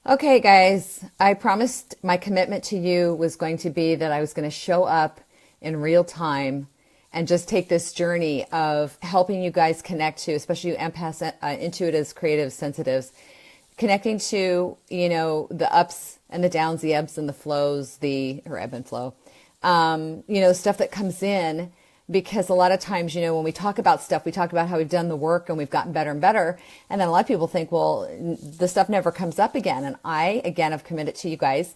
Okay, guys, I promised my commitment to you was going to be that I was going to show up in real time and just take this journey of helping you guys connect to, especially you empaths, intuitives, creatives, sensitives, connecting to, the ups and the downs, the ebbs and the flows, or ebb and flow, stuff that comes in. Because a lot of times, when we talk about stuff, we talk about how we've done the work and we've gotten better and better. And then a lot of people think, well, the stuff never comes up again. And I, again, have committed to you guys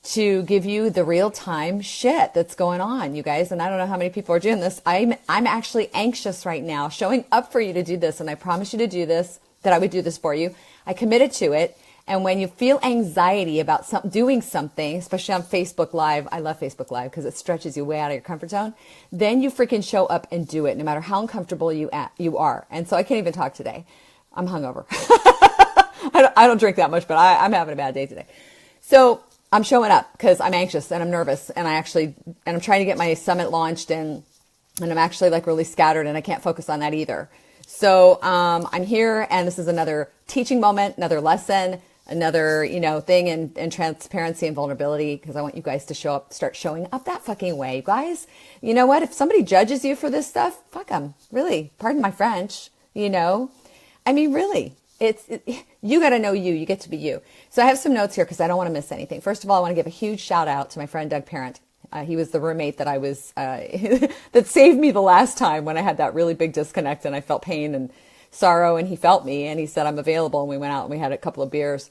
to give you the real time shit that's going on, you guys. And I don't know how many people are doing this. I'm actually anxious right now, showing up for you to do this. And I promised you to do this, that I would do this for you. I committed to it. And when you feel anxiety about doing something, especially on Facebook Live, I love Facebook Live because it stretches you way out of your comfort zone, then you freaking show up and do it, no matter how uncomfortable you are. And so I can't even talk today. I'm hungover. I don't drink that much, but I'm having a bad day today. So I'm showing up because I'm anxious and I'm nervous, and I'm trying to get my summit launched, and I'm actually like really scattered, and I can't focus on that either. So I'm here, and this is another teaching moment, another lesson, another, thing in transparency and vulnerability, because I want you guys to start showing up that fucking way. You guys, you know what? If somebody judges you for this stuff, fuck them. Really. Pardon my French, I mean, really, you got to know you. You get to be you. So I have some notes here because I don't want to miss anything. First of all, I want to give a huge shout out to my friend Doug Parent. He was the roommate that I was, that saved me the last time when I had that really big disconnect and I felt pain and sorrow, and he felt me, and he said, I'm available. And we went out and we had a couple of beers.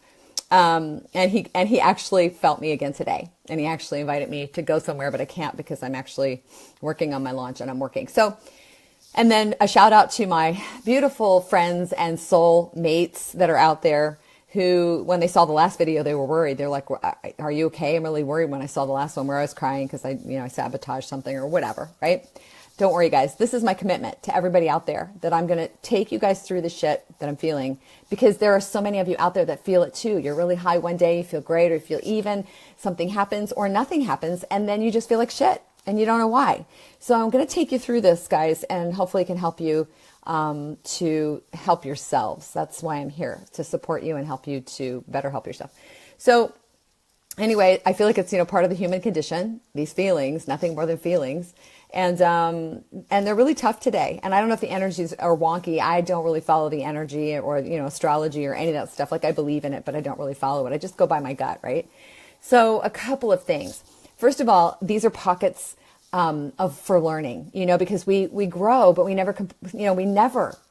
And he actually felt me again today, and he actually invited me to go somewhere, but I can't because I'm actually working on my launch, and I'm working. So, and then a shout out to my beautiful friends and soul mates that are out there who, when they saw the last video, they were worried. They're like, are you okay? I'm really worried when I saw the last one where I was crying because I sabotaged something or whatever, right? Don't worry, guys. This is my commitment to everybody out there, that I'm going to take you guys through the shit that I'm feeling, because there are so many of you out there that feel it too. You're really high one day, you feel great, or you feel even, something happens or nothing happens, and then you just feel like shit and you don't know why. So I'm going to take you through this, guys, and hopefully it can help you to help yourselves. That's why I'm here, to support you and help you to better help yourself. So anyway, I feel like it's, part of the human condition, these feelings, nothing more than feelings. And they're really tough today. And I don't know if the energies are wonky. I don't really follow the energy or, astrology or any of that stuff. Like, I believe in it, but I don't really follow it. I just go by my gut, right? So a couple of things. First of all, these are pockets for learning, because we grow, but we never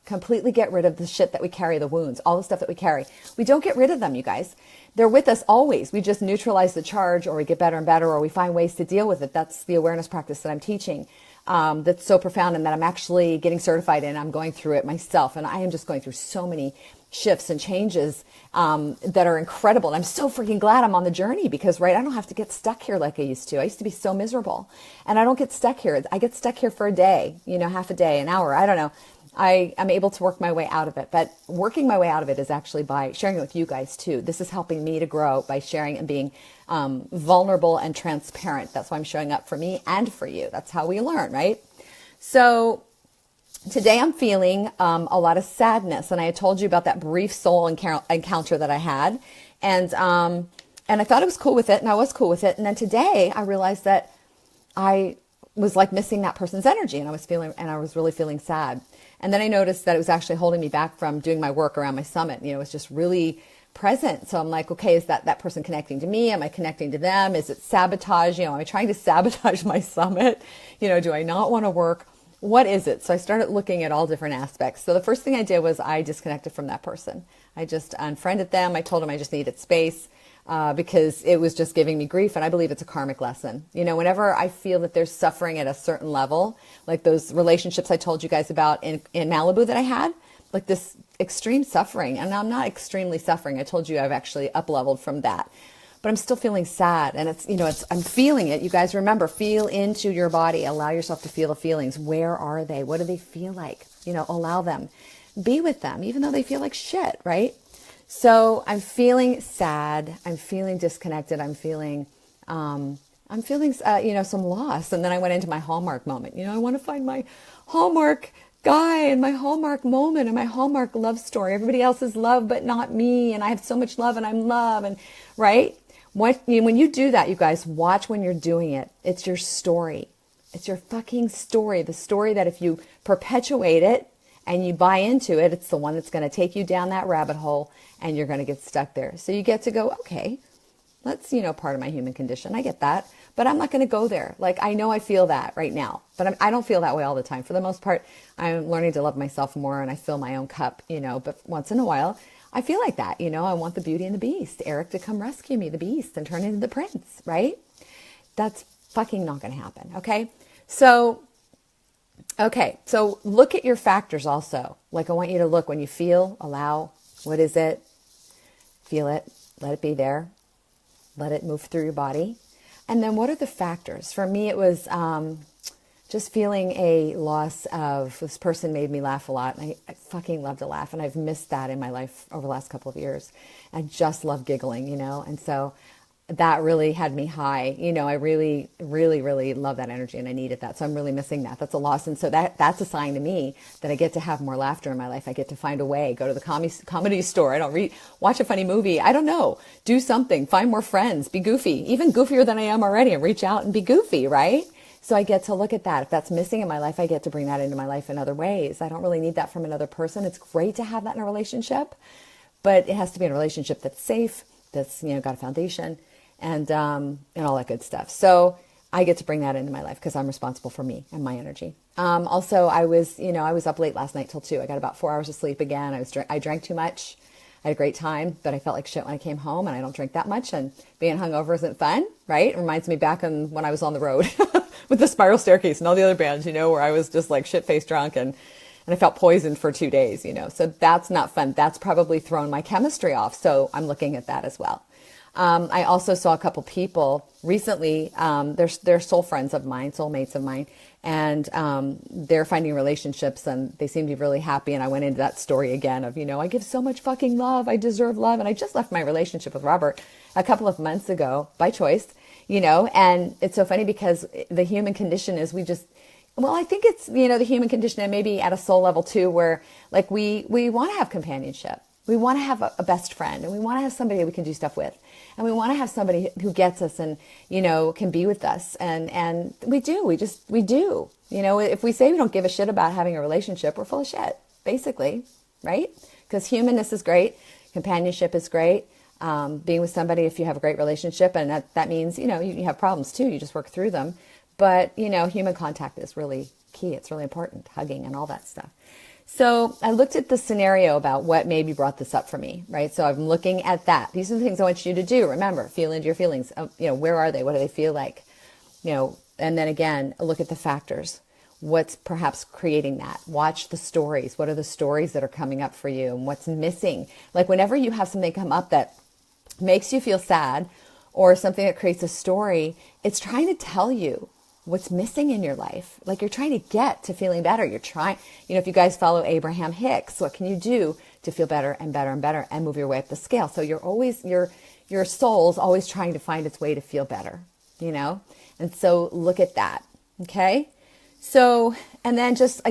completely get rid of the shit that we carry, the wounds, all the stuff that we carry. We don't get rid of them, you guys. They're with us always. We just neutralize the charge, or we get better and better, or we find ways to deal with it. That's the awareness practice that I'm teaching. That's so profound, and that I'm actually getting certified in. I'm going through it myself, and I am just going through so many shifts and changes that are incredible. And I'm so freaking glad I'm on the journey, because, right, I don't have to get stuck here like I used to. I used to be so miserable, and I don't get stuck here. I get stuck here for a day, half a day, an hour, I don't know. I'm able to work my way out of it, but working my way out of it is actually by sharing it with you guys too. This is helping me to grow by sharing and being vulnerable and transparent. That's why I'm showing up for me and for you. That's how we learn, right? So today I'm feeling a lot of sadness, and I had told you about that brief soul encounter that I had, and I thought I was cool with it, and I was cool with it, and then today I realized that I was like missing that person's energy, and I was really feeling sad. And then I noticed that it was actually holding me back from doing my work around my summit. It was just really present. So I'm like, okay, is that person connecting to me? Am I connecting to them? Is it sabotage? Am I trying to sabotage my summit? Do I not want to work? What is it? So I started looking at all different aspects. So the first thing I did was I disconnected from that person. I just unfriended them. I told them I just needed space. Because it was just giving me grief. And I believe it's a karmic lesson. Whenever I feel that there's suffering at a certain level, like those relationships I told you guys about in Malibu that I had, like this extreme suffering. And I'm not extremely suffering. I told you I've actually up-leveled from that. But I'm still feeling sad. And I'm feeling it. You guys remember, feel into your body. Allow yourself to feel the feelings. Where are they? What do they feel like? Allow them. Be with them, even though they feel like shit, right? So I'm feeling sad. I'm feeling disconnected. I'm feeling, some loss. And then I went into my Hallmark moment. I want to find my Hallmark guy and my Hallmark moment and my Hallmark love story. Everybody else is love, but not me. And I have so much love and I'm love. And right. When you do that, you guys, watch when you're doing it. It's your story. It's your fucking story. The story that if you perpetuate it and you buy into it, it's the one that's going to take you down that rabbit hole and you're going to get stuck there. So you get to go, okay, that's, part of my human condition. I get that, but I'm not going to go there. Like, I know I feel that right now, but I don't feel that way all the time. For the most part, I'm learning to love myself more and I fill my own cup, but once in a while, I feel like that, I want the Beauty and the Beast, Eric to come rescue me, the Beast, and turn into the Prince, right? That's fucking not going to happen. Okay. So look at your factors also. Like, I want you to look when you feel, allow, what is it? Feel it, let it be there, let it move through your body. And then what are the factors? For me, it was just feeling a loss of, this person made me laugh a lot. And I fucking love to laugh. And I've missed that in my life over the last couple of years. I just love giggling, and so that really had me high. I really, really, really love that energy and I needed that. So I'm really missing that. That's a loss. And so that's a sign to me that I get to have more laughter in my life. I get to find a way, go to the comedy store. I don't watch a funny movie. I don't know, do something, find more friends, be goofy, even goofier than I am already, and reach out and be goofy. Right. So I get to look at that. If that's missing in my life, I get to bring that into my life in other ways. I don't really need that from another person. It's great to have that in a relationship, but it has to be in a relationship that's safe, that's, got a foundation, and all that good stuff. So I get to bring that into my life because I'm responsible for me and my energy. Also, I was up late last night till 2. I got about 4 hours of sleep again. I drank too much. I had a great time, but I felt like shit when I came home, and I don't drink that much. And being hungover isn't fun, right? It reminds me back when I was on the road with the Spiral Staircase and all the other bands, where I was just like shit-faced drunk and I felt poisoned for 2 days, So that's not fun. That's probably thrown my chemistry off. So I'm looking at that as well. I also saw a couple people recently, they're soul friends of mine, soulmates of mine, and they're finding relationships and they seem to be really happy. And I went into that story again of, I give so much fucking love. I deserve love. And I just left my relationship with Robert a couple of months ago by choice, and it's so funny because the human condition is I think it's, the human condition, and maybe at a soul level too, where like we want to have companionship. We want to have a best friend, and we want to have somebody we can do stuff with. And we want to have somebody who gets us and, can be with us. And we do. We do. If we say we don't give a shit about having a relationship, we're full of shit, basically, right? Because humanness is great. Companionship is great. Being with somebody, if you have a great relationship, and that means, you have problems too. You just work through them. But, human contact is really key. It's really important, hugging and all that stuff. So I looked at the scenario about what maybe brought this up for me, right? So I'm looking at that. These are the things I want you to do. Remember, feel into your feelings. Where are they? What do they feel like? And then again, look at the factors. What's perhaps creating that? Watch the stories. What are the stories that are coming up for you and what's missing? Like whenever you have something come up that makes you feel sad or something that creates a story, it's trying to tell you what's missing in your life. Like you're trying to get to feeling better. You're trying, if you guys follow Abraham Hicks, what can you do to feel better and better and better and move your way up the scale? So you're always, your soul's always trying to find its way to feel better, And so look at that. Okay. So, and then just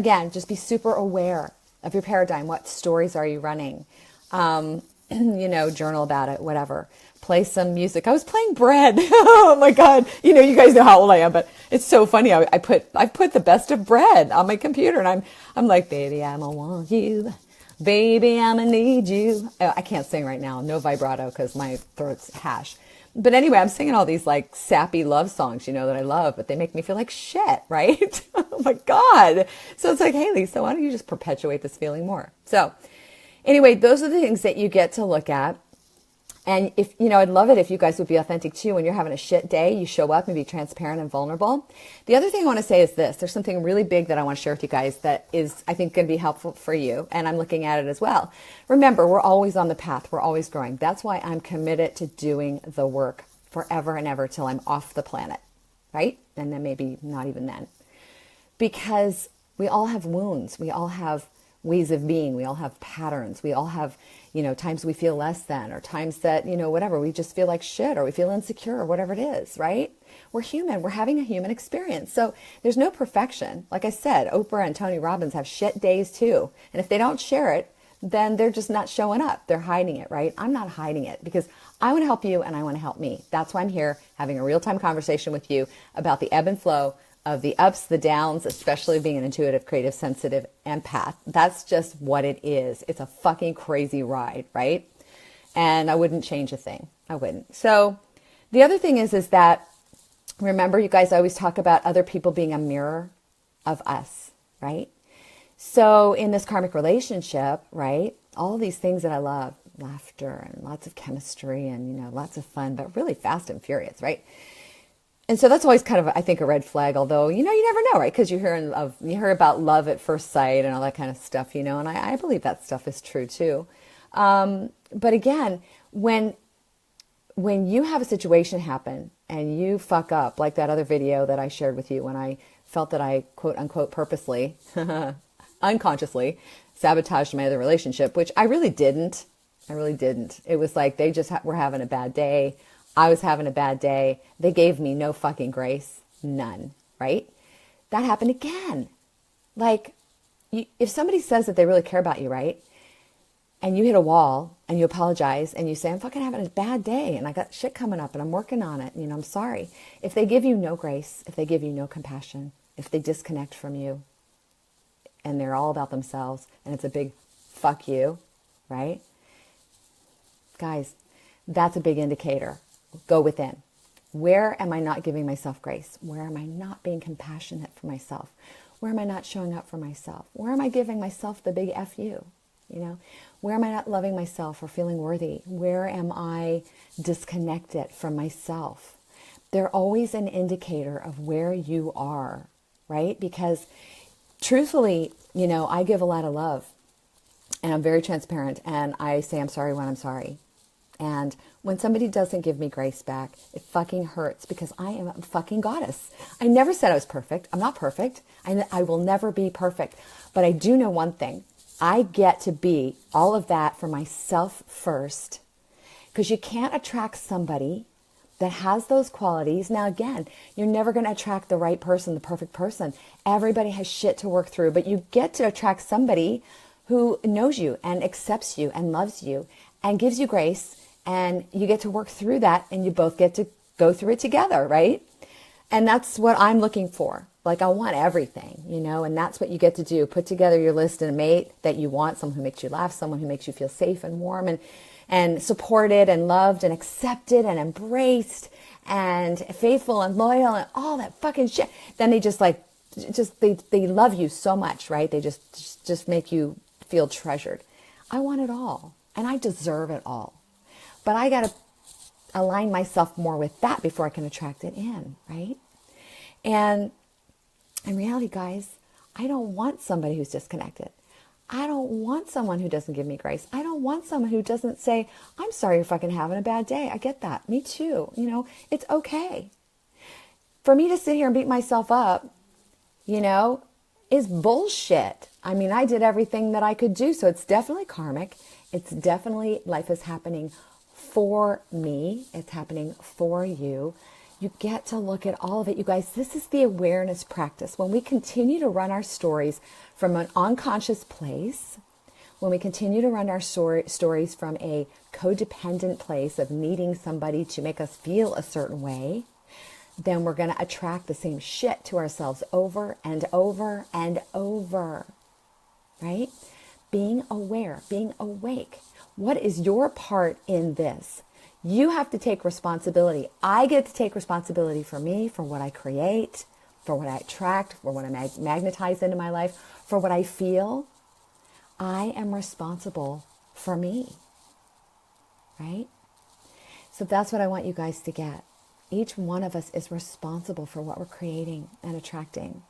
be super aware of your paradigm. What stories are you running? Journal about it, whatever. Play some music. I was playing Bread. Oh my God. You guys know how old I am, but it's so funny. I put the best of Bread on my computer and I'm like, baby, I'ma want you. Baby, I'ma need you. I can't sing right now. No vibrato because my throat's hash. But anyway, I'm singing all these like sappy love songs, that I love, but they make me feel like shit, right? Oh my God. So it's like, hey, Lisa, why don't you just perpetuate this feeling more? So anyway, those are the things that you get to look at. And if, I'd love it if you guys would be authentic too. When you're having a shit day, you show up and be transparent and vulnerable. The other thing I want to say is this. There's something really big that I want to share with you guys that is, I think, going to be helpful for you. And I'm looking at it as well. Remember, we're always on the path. We're always growing. That's why I'm committed to doing the work forever and ever till I'm off the planet, right? And then maybe not even then. Because we all have wounds. We all have ways of being. We all have patterns. We all have, times we feel less than, or times that, whatever, we just feel like shit, or we feel insecure, or whatever it is, right? We're human. We're having a human experience. So there's no perfection. Like I said, Oprah and Tony Robbins have shit days too. And if they don't share it, then they're just not showing up. They're hiding it, right? I'm not hiding it because I want to help you and I want to help me. That's why I'm here having a real-time conversation with you about the ebb and flow of the ups, the downs, especially being an intuitive, creative, sensitive empath. That's just what it is. It's a fucking crazy ride, right? And I wouldn't change a thing. I wouldn't. So the other thing is that, remember, you guys always talk about other people being a mirror of us, right? So in this karmic relationship, right, all these things that I love, laughter and lots of chemistry and, lots of fun, but really fast and furious, right? And so that's always kind of, I think, a red flag, although, you never know, right? Because you hear about love at first sight and all that kind of stuff, and I believe that stuff is true too. But again, when you have a situation happen and you fuck up, like that other video that I shared with you when I felt that I, quote unquote, purposely, unconsciously sabotaged my other relationship, which I really didn't. It was like they just were having a bad day. I was having a bad day. They gave me no fucking grace. None, right? That happened again. Like, if somebody says that they really care about you, right? And you hit a wall and you apologize and you say, I'm fucking having a bad day and I got shit coming up and I'm working on it. I'm sorry. If they give you no grace, if they give you no compassion, if they disconnect from you and they're all about themselves and it's a big fuck you, right? Guys, that's a big indicator. Go within. Where am I not giving myself grace? Where am I not being compassionate for myself? Where am I not showing up for myself? Where am I giving myself the big F you? Where am I not loving myself or feeling worthy? Where am I disconnected from myself? They're always an indicator of where you are, right? Because truthfully, I give a lot of love and I'm very transparent and I say I'm sorry when I'm sorry. And when somebody doesn't give me grace back, it fucking hurts because I am a fucking goddess. I never said I was perfect. I'm not perfect. I will never be perfect. But I do know one thing. I get to be all of that for myself first, because you can't attract somebody that has those qualities. Now, again, you're never going to attract the right person, the perfect person. Everybody has shit to work through, but you get to attract somebody who knows you and accepts you and loves you and gives you grace, and you get to work through that and you both get to go through it together, right? And that's what I'm looking for. Like, I want everything, and that's what you get to do. Put together your list and a mate that you want, someone who makes you laugh, someone who makes you feel safe and warm and supported and loved and accepted and embraced and faithful and loyal and all that fucking shit. Then they they love you so much, right? They just make you feel treasured. I want it all and I deserve it all. But I got to align myself more with that before I can attract it in, right? And in reality, guys, I don't want somebody who's disconnected. I don't want someone who doesn't give me grace. I don't want someone who doesn't say, I'm sorry you're fucking having a bad day. I get that. Me too. It's okay. For me to sit here and beat myself up, is bullshit. I mean, I did everything that I could do. So it's definitely karmic. It's definitely life is happening for me. It's happening for you. You get to look at all of it. You guys, this is the awareness practice. When we continue to run our stories from an unconscious place, when we continue to run our stories from a codependent place of needing somebody to make us feel a certain way, then we're going to attract the same shit to ourselves over and over and over, right? Being aware, being awake. What is your part in this? You have to take responsibility. I get to take responsibility for me, for what I create, for what I attract, for what I magnetize into my life, for what I feel. I am responsible for me, right? So that's what I want you guys to get. Each one of us is responsible for what we're creating and attracting.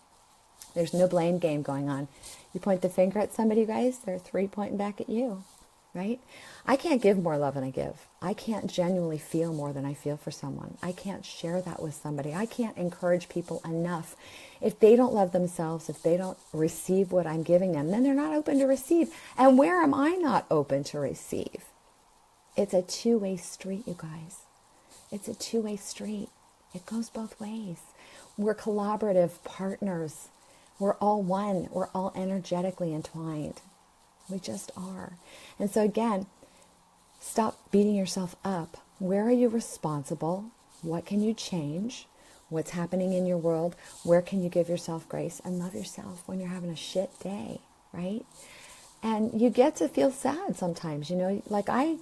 There's no blame game going on. You point the finger at somebody, guys, they're 3 pointing back at you. right? I can't give more love than I give. I can't genuinely feel more than I feel for someone. I can't share that with somebody. I can't encourage people enough. If they don't love themselves, if they don't receive what I'm giving them, then they're not open to receive. And where am I not open to receive? It's a two-way street, you guys. It's a two-way street. It goes both ways. We're collaborative partners. We're all one. We're all energetically entwined. We just are. And so again, stop beating yourself up. Where are you responsible? What can you change? What's happening in your world? Where can you give yourself grace and love yourself when you're having a shit day, right? And you get to feel sad sometimes, you know, like I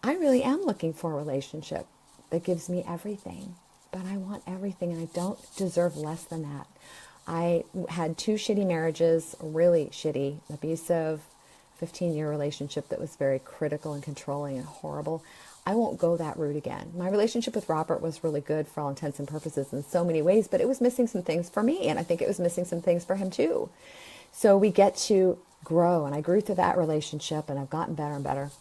really am looking for a relationship that gives me everything, but I want everything and I don't deserve less than that. I had 2 shitty marriages, really shitty, abusive, 15-year relationship that was very critical and controlling and horrible. I won't go that route again. My relationship with Robert was really good for all intents and purposes in so many ways, but it was missing some things for me, and I think it was missing some things for him too. So we get to grow, and I grew through that relationship, and I've gotten better and better.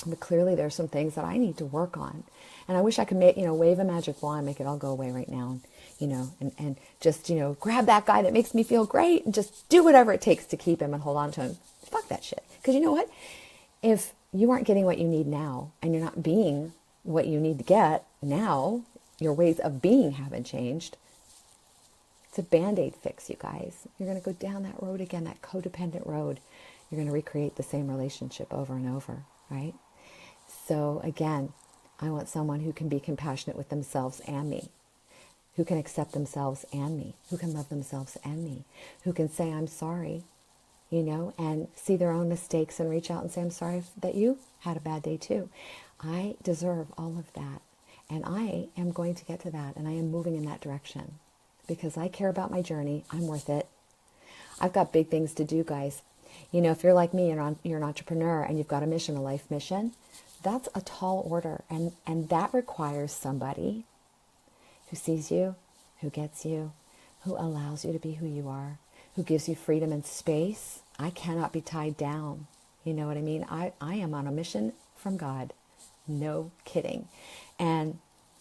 But clearly there's some things that I need to work on. And I wish I could make, wave a magic wand, make it all go away right now, and just, grab that guy that makes me feel great and just do whatever it takes to keep him and hold on to him. Fuck that shit. Because you know what? If you aren't getting what you need now and you're not being what you need to get now, your ways of being haven't changed. It's a Band-Aid fix, you guys. You're going to go down that road again, that codependent road. You're going to recreate the same relationship over and over, right? So again, I want someone who can be compassionate with themselves and me, who can accept themselves and me, who can love themselves and me, who can say, I'm sorry, and see their own mistakes and reach out and say, I'm sorry that you had a bad day too. I deserve all of that. And I am going to get to that. And I am moving in that direction because I care about my journey. I'm worth it. I've got big things to do, guys. If you're like me, you're an entrepreneur and you've got a mission, a life mission, that's a tall order. And that requires somebody who sees you, who gets you, who allows you to be who you are, who gives you freedom and space. I cannot be tied down. You know what I mean? I am on a mission from God. No kidding. And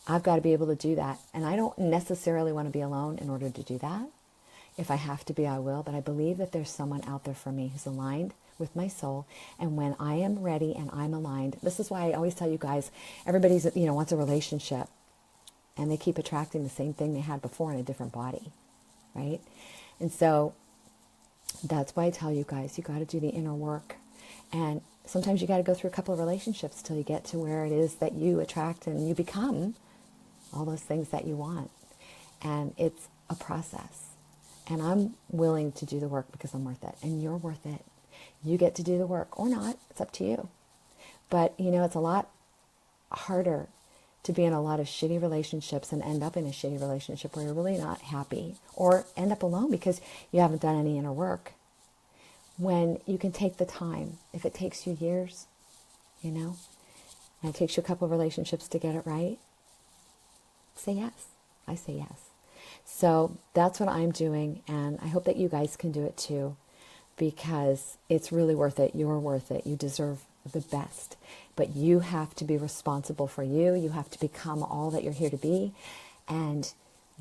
I've got to be able to do that. And I don't necessarily want to be alone in order to do that. If I have to be, I will. But I believe that there's someone out there for me who's aligned with my soul. And when I am ready and I'm aligned, this is why I always tell you guys, everybody's, wants a relationship. And they keep attracting the same thing they had before in a different body, right? And so that's why I tell you guys, you got to do the inner work. And sometimes you got to go through a couple of relationships till you get to where it is that you attract and you become all those things that you want. And it's a process. And I'm willing to do the work because I'm worth it. And you're worth it. You get to do the work or not. It's up to you. But, it's a lot harder to be in a lot of shitty relationships and end up in a shitty relationship where you're really not happy, or end up alone because you haven't done any inner work. When you can take the time, if it takes you years, and it takes you a couple of relationships to get it right, say yes. I say yes. So that's what I'm doing, and I hope that you guys can do it too, because it's really worth it. You're worth it. You deserve the best. But you have to be responsible for you. You have to become all that you're here to be. And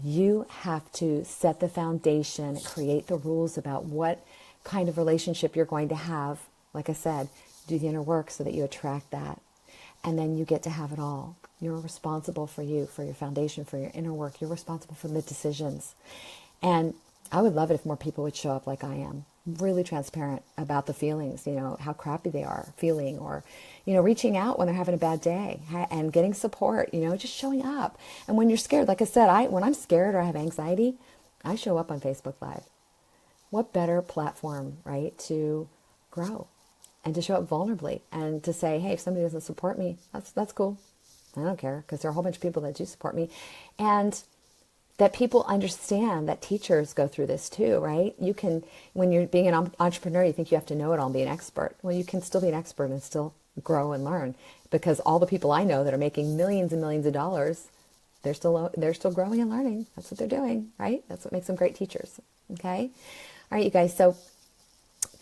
you have to set the foundation, create the rules about what kind of relationship you're going to have. Like I said, do the inner work so that you attract that. And then you get to have it all. You're responsible for you, for your foundation, for your inner work. You're responsible for the decisions. And I would love it if more people would show up like I am, really transparent about the feelings, how crappy they are feeling, or, reaching out when they're having a bad day and getting support, just showing up. And when you're scared, like I said, when I'm scared or I have anxiety, I show up on Facebook Live. What better platform, right, to grow and to show up vulnerably and to say, hey, if somebody doesn't support me, that's cool. I don't care, because there are a whole bunch of people that do support me. And that people understand that teachers go through this too, right? You can, when you're being an entrepreneur, you think you have to know it all and be an expert. Well, you can still be an expert and still grow and learn, because all the people I know that are making millions and millions of dollars, they're still growing and learning. That's what they're doing, right? That's what makes them great teachers. Okay. All right, you guys. So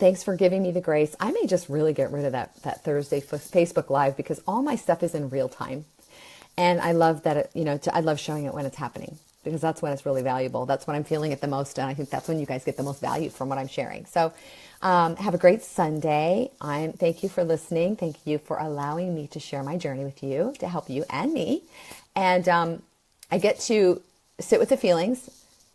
Thanks for giving me the grace. I may just really get rid of that Thursday Facebook Live because all my stuff is in real time. And I love that, I love showing it when it's happening because that's when it's really valuable. That's when I'm feeling it the most. And I think that's when you guys get the most value from what I'm sharing. So have a great Sunday. Thank you for listening. Thank you for allowing me to share my journey with you, to help you and me. And I get to sit with the feelings,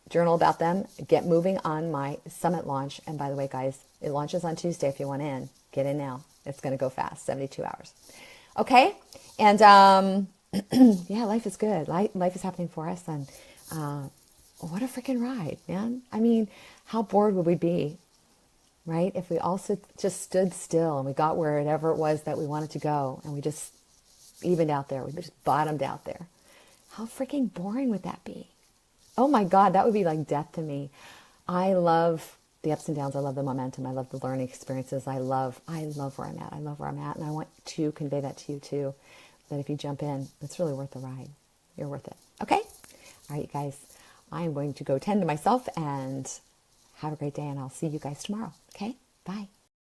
journal about them, get moving on my summit launch. And by the way, guys, it launches on Tuesday. If you want in, get in now. It's going to go fast, 72 hours. Okay. And yeah, life is good. Life is happening for us. And what a freaking ride, man. I mean, how bored would we be, right? If we also just stood still and we got wherever it was that we wanted to go and we just evened out there. We just bottomed out there. How freaking boring would that be? Oh my God, that would be like death to me. I love the ups and downs. I love the momentum. I love the learning experiences. I love where I'm at. I love where I'm at. And I want to convey that to you too, that if you jump in, it's really worth the ride. You're worth it. Okay? All right, you guys, I'm going to go tend to myself and have a great day, and I'll see you guys tomorrow. Okay? Bye.